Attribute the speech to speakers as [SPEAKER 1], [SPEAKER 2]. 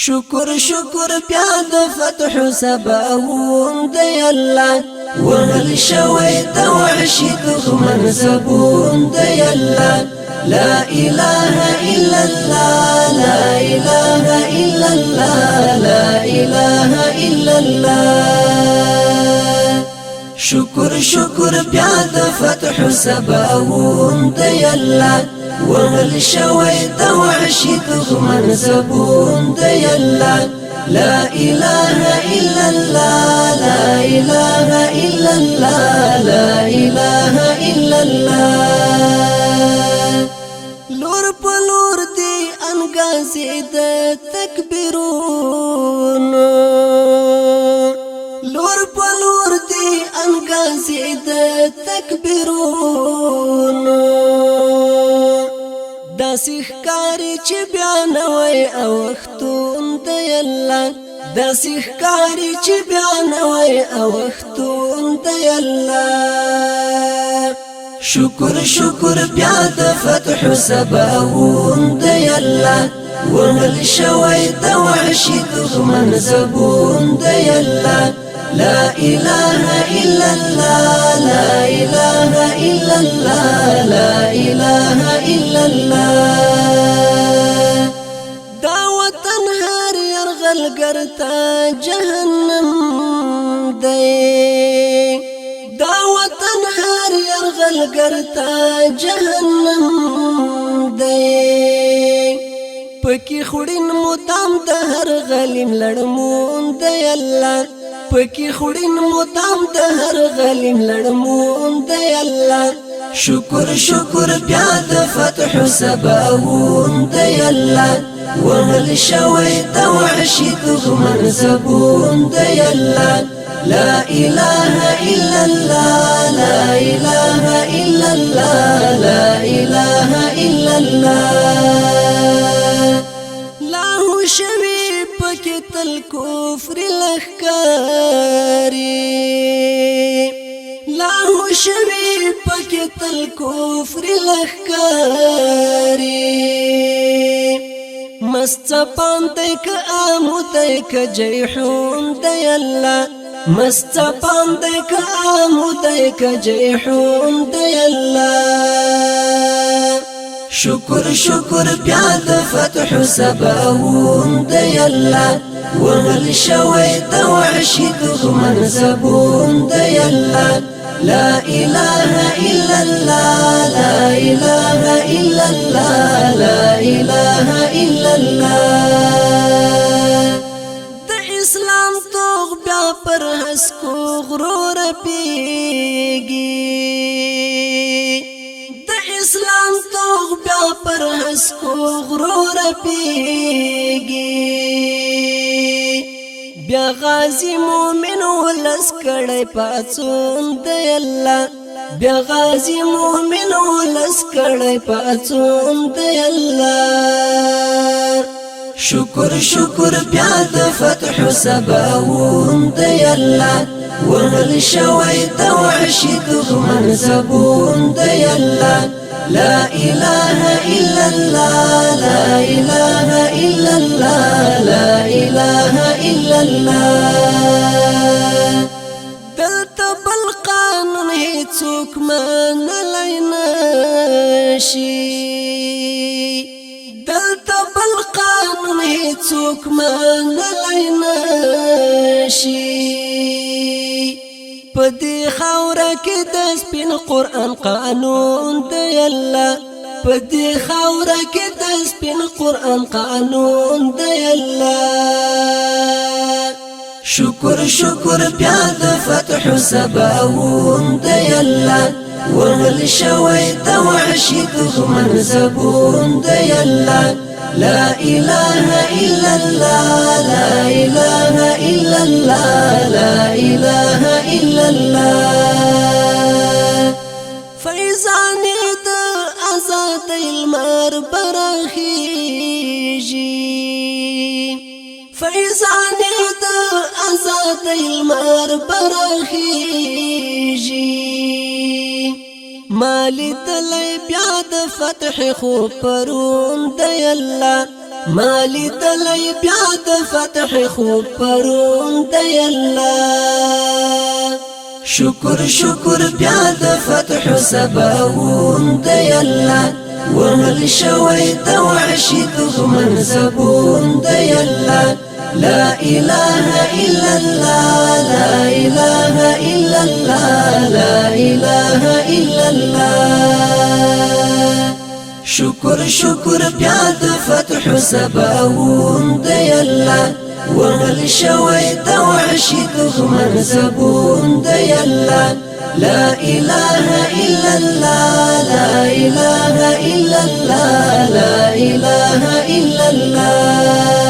[SPEAKER 1] شکر شکر بیا د فتح سباون دی الله وهل شوی د وحشي دښمن زبون دی الله لا اله الا الله لا اله الا الله لا اله الا الله شکر شکر بیا د فتح سباون دی الله وهل شوی د وحشي دښمن زبون دی الله لا اله الا الله لا اله الا الله لا اله الا الله لور په لور دی انګازې د تکبیرون لور په لور دی انګازې د تکبیرون داسې ښکاري چې بیا نوی اوښتون دی الله داسې ښکاري چې بیا نوی اوښتون دی الله شکر شکر بیا د فتح سباون دی الله وهل شوی د وحشي دښمن زبون دی الله لا اله الا الله لا اله الا الله لا اله الا الله دا وطن هر يرغل ګرتا جهنم دی دا وطن هر يرغل ګرتا جهنم دی پکې خورین مدام د هر غلیم لړمون دی الله پکی خورین مدام د هر غلیم لړمون دی الله شکر شکر بیا د فتح سباون دی الله وهل شوی د وحشي دښمن زبون دی الله لا اله الا الله لا اله الا الله لا اله الا الله لاهو شوی پکی تل کفر لخکاری لاهو شوی پکی تل کفر لخکاری مستپان دیک آمو دیک جیحون دی اللہ مستپان دیک آمو دیک جیحون دی اللہ شکر شکر بیا د فتح سباون دی الله وهل شوی د وحشي دښمن زبون دی الله لا اله الا الله لا اله الا الله لا اله الا الله د اسلام توغ بیا پر هسکو غرور پیږي اسلام توغ بیا پر هسکو غرور پیږي بیا غازی مومن ولس کړي پاتون دی الله بیا غازی مومن ولس کړي پاتون دی الله شکر شکر بیا د فتح سباون دی الله وهل شوی د وحشي دښمن زبون دی الله لا اله الا الله لا اله الا الله لا اله الا الله دلته بل قانون هیڅوک منلی نشي دلته بل قانون هیڅوک منلی نشي پدې خاوره کې د سپین قرآن قانون دی الله پدې خاوره کې د سپین قرآن قانون دی الله شکر شکر بیا د فتح سباون دی الله وهل شوی د وحشي دښمن زبون دی الله لا اله الا الله لا اله الا الله لا اله الا الله فیضان د آزاد المر برخیږي فیضان د آزاد المر برخیږي مالی تلی بیا د فتح خو پرون دی الله مالی دلی بیا د فتح خوب پرون دی الله شکر شکر بیا د فتح سباون دی الله وهل شوی د وحشي دښمن زبون دی الله لا إله إلا الله لا إله إلا الله لا إله إلا الله شکر شکر بیا د فتح سباون دی الله وهل شوی د وحشي دښمن زبون دی الله لا إله إلا الله لا إله إلا الله لا إله إلا الله